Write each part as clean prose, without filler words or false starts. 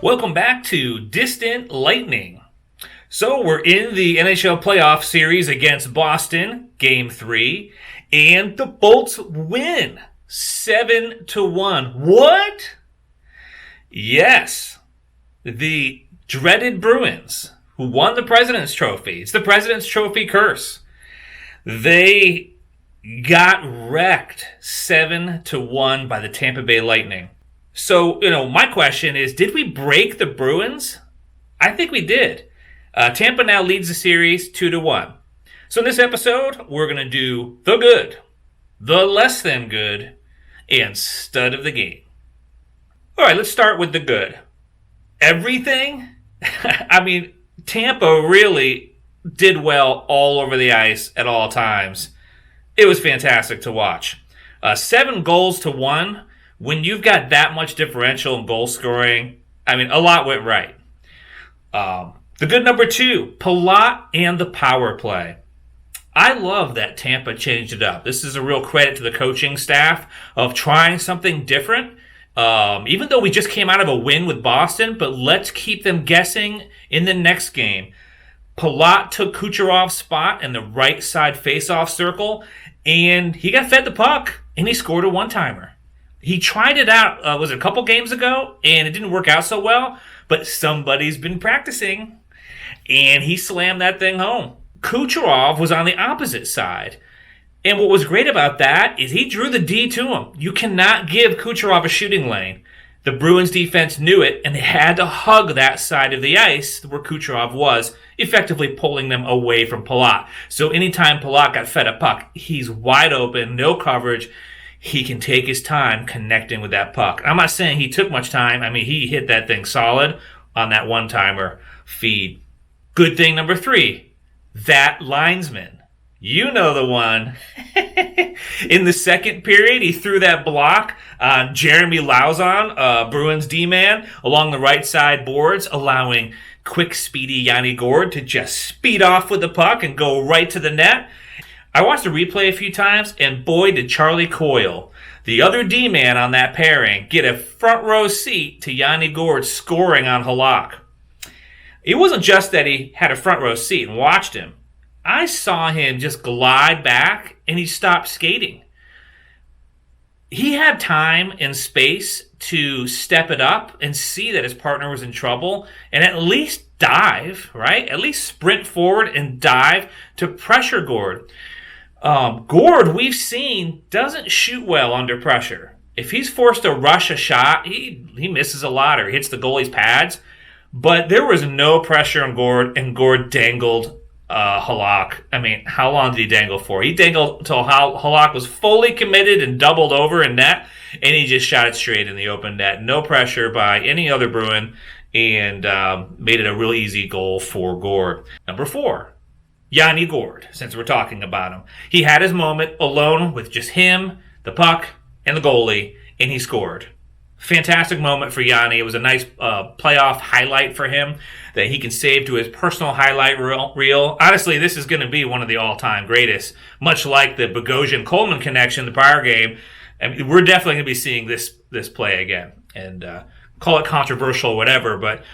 Welcome back to Distant Lightning. So we're in the NHL playoff series against Boston, Game 3, and the Bolts win 7-1. What? Yes, the dreaded Bruins, who won the President's Trophy. It's the President's Trophy curse. They got wrecked 7-1 by the Tampa Bay Lightning. So, my question is, did we break the Bruins? I think we did. Tampa now leads the series 2-1. So in this episode, we're going to do the good, the less than good, and stud of the game. All right, let's start with the good. Everything? Tampa really did well all over the ice at all times. It was fantastic to watch. 7-1. When you've got that much differential in goal scoring, a lot went right. The good number 2, Palat and the power play. I love that Tampa changed it up. This is a real credit to the coaching staff of trying something different. Even though we just came out of a win with Boston, but let's keep them guessing in the next game. Palat took Kucherov's spot in the right side faceoff circle, and he got fed the puck, and he scored a one-timer. He tried it out, a couple games ago, and it didn't work out so well, but somebody's been practicing, and he slammed that thing home. Kucherov was on the opposite side, and what was great about that is he drew the D to him. You cannot give Kucherov a shooting lane. The Bruins defense knew it, and they had to hug that side of the ice where Kucherov was, effectively pulling them away from Palat. So anytime Palat got fed a puck, he's wide open, no coverage. He can take his time connecting with that puck. I'm not saying he took much time. He hit that thing solid on that one-timer feed. Good thing number 3, that linesman. You know the one. In the second period, he threw that block on Jeremy Lauzon, Bruins D-man, along the right side boards, allowing quick, speedy Yanni Gourde to just speed off with the puck and go right to the net. I watched the replay a few times, and boy, did Charlie Coyle, the other D-man on that pairing, get a front row seat to Yanni Gourde scoring on Halak. It wasn't just that he had a front row seat and watched him. I saw him just glide back, and he stopped skating. He had time and space to step it up and see that his partner was in trouble and at least dive, right? At least sprint forward and dive to pressure Gourde. Gourde, we've seen, doesn't shoot well under pressure. If he's forced to rush a shot, he misses a lot or hits the goalie's pads. But there was no pressure on Gourde, and Gourde dangled Halak. How long did he dangle for? He dangled until Halak was fully committed and doubled over in net, and he just shot it straight in the open net. No pressure by any other Bruin, and made it a real easy goal for Gourde. Number 4. Yanni Gourde, since we're talking about him. He had his moment alone with just him, the puck, and the goalie, and he scored. Fantastic moment for Yanni. It was a nice playoff highlight for him that he can save to his personal highlight reel. Honestly, this is going to be one of the all-time greatest, much like the Bogosian-Coleman connection the prior game. We're definitely going to be seeing this play again. And call it controversial or whatever, but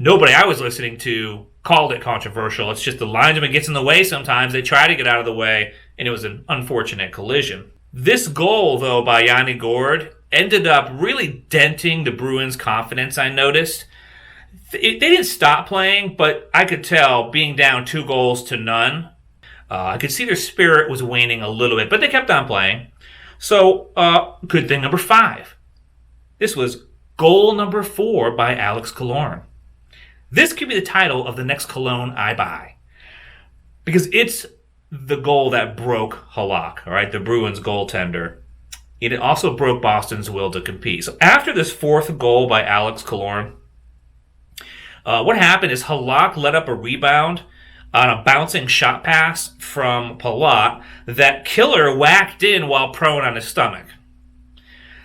nobody I was listening to called it controversial. It's just the linesman gets in the way sometimes. They try to get out of the way, and it was an unfortunate collision. This goal, though, by Yanni Gourde ended up really denting the Bruins' confidence, I noticed. They didn't stop playing, but I could tell, being down 2-0, I could see their spirit was waning a little bit, but they kept on playing. So, good thing number 5. This was goal number 4 by Alex Killorn. This could be the title of the next cologne I buy, because it's the goal that broke Halak, all right, the Bruins goaltender. It also broke Boston's will to compete. So after this 4th goal by Alex Killorn, what happened is Halak let up a rebound on a bouncing shot pass from Palat that Killer whacked in while prone on his stomach.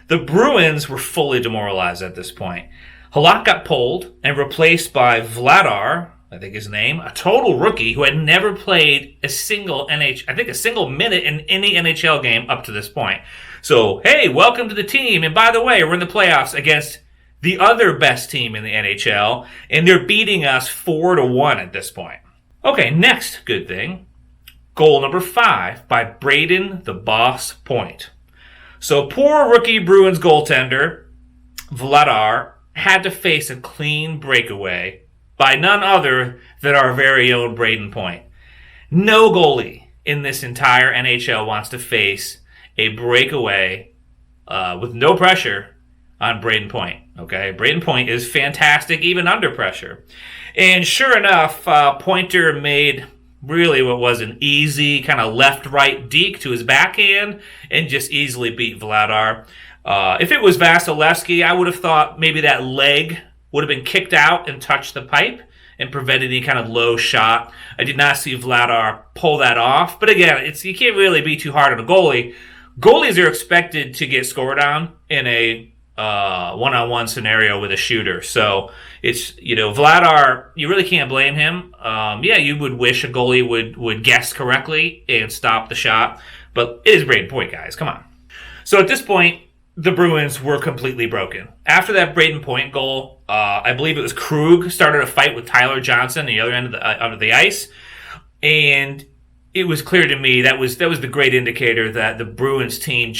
The Bruins were fully demoralized at this point. Halak got pulled and replaced by Vladar, I think his name, a total rookie who had never played a single minute in any NHL game up to this point. So, hey, welcome to the team. And by the way, we're in the playoffs against the other best team in the NHL, and they're beating us 4-1 at this point. Okay, next good thing. Goal number 5 by Brayden the Boss Point. So poor rookie Bruins goaltender, Vladar, had to face a clean breakaway by none other than our very own Brayden Point. No goalie in this entire NHL wants to face a breakaway with no pressure on Brayden Point. Okay, Brayden Point is fantastic even under pressure. And sure enough, Pointer made really what was an easy kind of left-right deke to his backhand and just easily beat Vladar. If it was Vasilevskiy, I would have thought maybe that leg would have been kicked out and touched the pipe and prevented any kind of low shot. I did not see Vladar pull that off. But again, you can't really be too hard on a goalie. Goalies are expected to get scored on in a one-on-one scenario with a shooter. So it's, Vladar, you really can't blame him. You would wish a goalie would guess correctly and stop the shot. But it is Brayden Point, guys. Come on. So at this point, the Bruins were completely broken. After that Brayden Point goal, I believe it was Krug started a fight with Tyler Johnson on the other end of the ice. And it was clear to me that was the great indicator that the Bruins team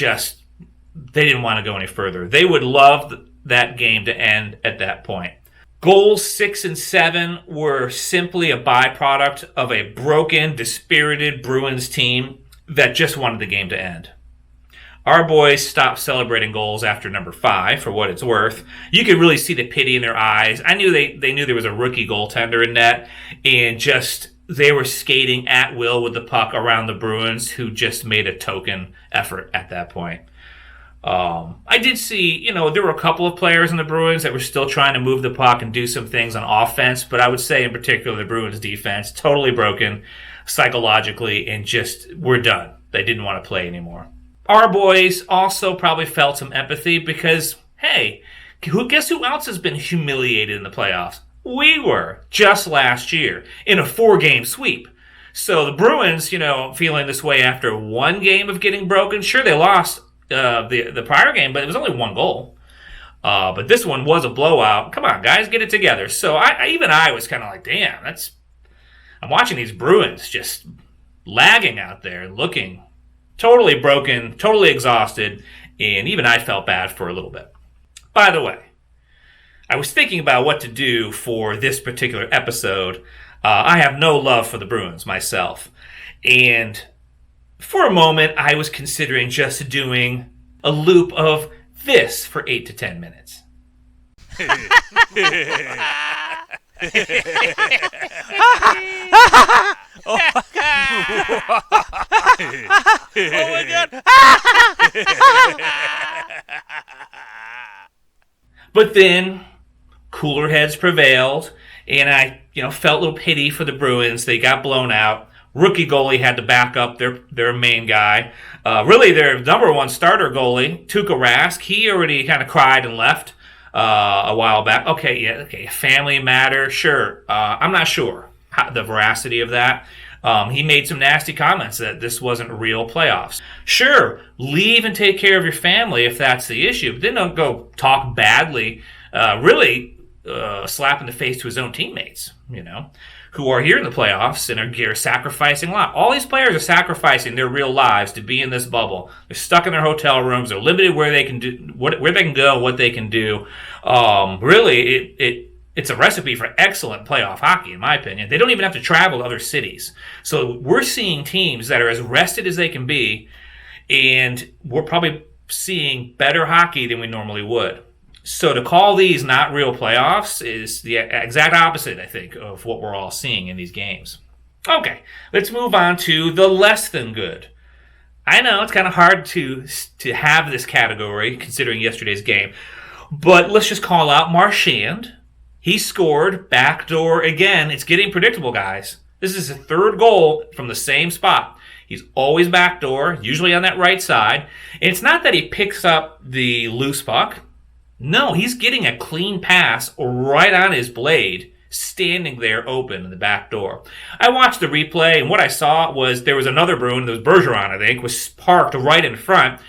they didn't want to go any further. They would love that game to end at that point. Goals 6 and 7 were simply a byproduct of a broken, dispirited Bruins team that just wanted the game to end. Our boys stopped celebrating goals after number 5, for what it's worth. You could really see the pity in their eyes. I knew they knew there was a rookie goaltender in net, and they were skating at will with the puck around the Bruins, who just made a token effort at that point. I did see, there were a couple of players in the Bruins that were still trying to move the puck and do some things on offense, but I would say in particular the Bruins defense, totally broken psychologically, and we're done. They didn't want to play anymore. Our boys also probably felt some empathy because, hey, guess who else has been humiliated in the playoffs? We were, just last year, in a 4-game sweep. So the Bruins, feeling this way after one game of getting broken, sure, they lost the prior game, but it was only one goal. But this one was a blowout. Come on, guys, get it together. So I was kind of like, damn, I'm watching these Bruins just lagging out there, looking totally broken, totally exhausted, and even I felt bad for a little bit. By the way, I was thinking about what to do for this particular episode. I have no love for the Bruins myself. And for a moment, I was considering just doing a loop of this for 8 to 10 minutes. Oh my God. But then cooler heads prevailed, and I felt a little pity for the Bruins. They got blown out. Rookie goalie had to back up their main guy. Really, their number one starter goalie, Tuukka Rask, he already kind of cried and left a while back. Okay, family matter, sure. I'm not sure the veracity of that. He made some nasty comments that this wasn't real playoffs. Sure, leave and take care of your family if that's the issue, but then don't go talk badly, slap in the face to his own teammates, who are here in the playoffs and are sacrificing a lot. All these players are sacrificing their real lives to be in this bubble. They're stuck in their hotel rooms. They're limited where they can go, what they can do. It's a recipe for excellent playoff hockey, in my opinion. They don't even have to travel to other cities. So we're seeing teams that are as rested as they can be, and we're probably seeing better hockey than we normally would. So to call these not real playoffs is the exact opposite, I think, of what we're all seeing in these games. Okay, let's move on to the less than good. I know it's kind of hard to have this category considering yesterday's game, but let's just call out Marchand. He scored backdoor again. It's getting predictable, guys. This is his third goal from the same spot. He's always backdoor, usually on that right side. And it's not that he picks up the loose puck. No, he's getting a clean pass right on his blade, standing there open in the back door. I watched the replay, and what I saw was there was another Bruin, there was Bergeron, I think, was parked right in front.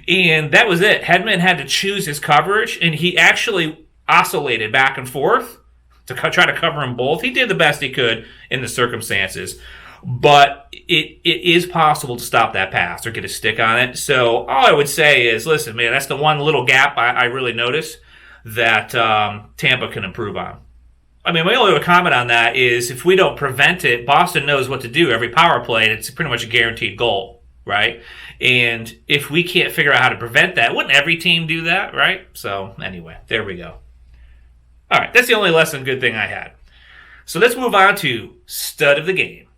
And that was it. Hedman had to choose his coverage, and he actually oscillated back and forth to try to cover them both. He did the best he could in the circumstances. But it is possible to stop that pass or get a stick on it. So all I would say is, listen, man, that's the one little gap I really noticed that Tampa can improve on. I mean, my only other comment on that is if we don't prevent it, Boston knows what to do every power play, and it's pretty much a guaranteed goal, right? And if we can't figure out how to prevent that, wouldn't every team do that, right? So anyway, there we go. All right, that's the only less than good thing I had. So let's move on to stud of the game.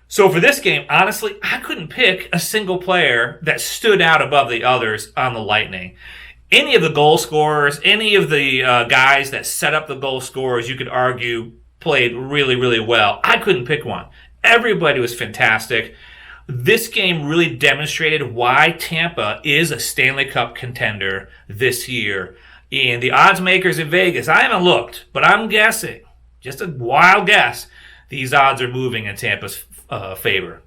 So for this game, honestly, I couldn't pick a single player that stood out above the others on the Lightning. Any of the goal scorers, any of the guys that set up the goal scorers, you could argue, played really, really well. I couldn't pick one. Everybody was fantastic. This game really demonstrated why Tampa is a Stanley Cup contender this year. And the odds makers in Vegas, I haven't looked, but I'm guessing, just a wild guess, these odds are moving in Tampa's favor.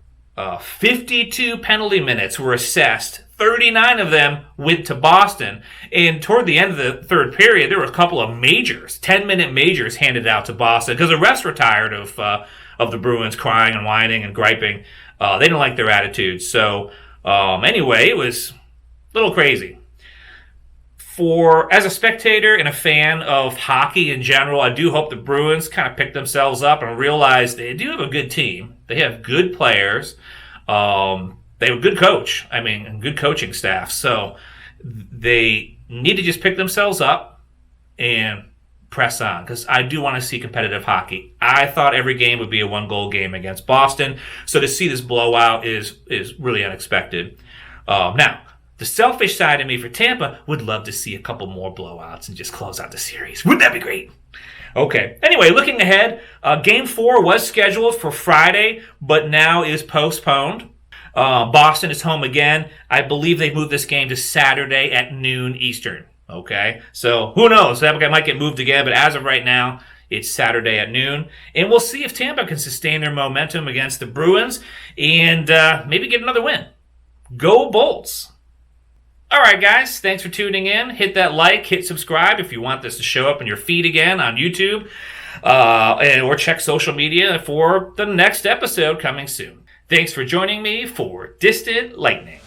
52 penalty minutes were assessed. 39 of them went to Boston. And toward the end of the third period, there were a couple of majors, 10-minute majors handed out to Boston because the refs were tired of the Bruins crying and whining and griping. They didn't like their attitude. So anyway, it was a little crazy. As a spectator and a fan of hockey in general, I do hope the Bruins kind of pick themselves up and realize they do have a good team. They have good players. They have a good coach. I mean, and good coaching staff. So they need to just pick themselves up and press on because I do want to see competitive hockey. I thought every game would be a one-goal game against Boston. So to see this blowout is really unexpected. Now, the selfish side of me for Tampa would love to see a couple more blowouts and just close out the series. Wouldn't that be great? Okay. Anyway, looking ahead, Game 4 was scheduled for Friday, but now is postponed. Boston is home again. I believe they moved this game to Saturday at noon Eastern. Okay? So who knows? That might get moved again, but as of right now, it's Saturday at noon. And we'll see if Tampa can sustain their momentum against the Bruins and maybe get another win. Go Bolts! All right, guys, thanks for tuning in. Hit that like, hit subscribe if you want this to show up in your feed again on YouTube, or check social media for the next episode coming soon. Thanks for joining me for Distant Lightning.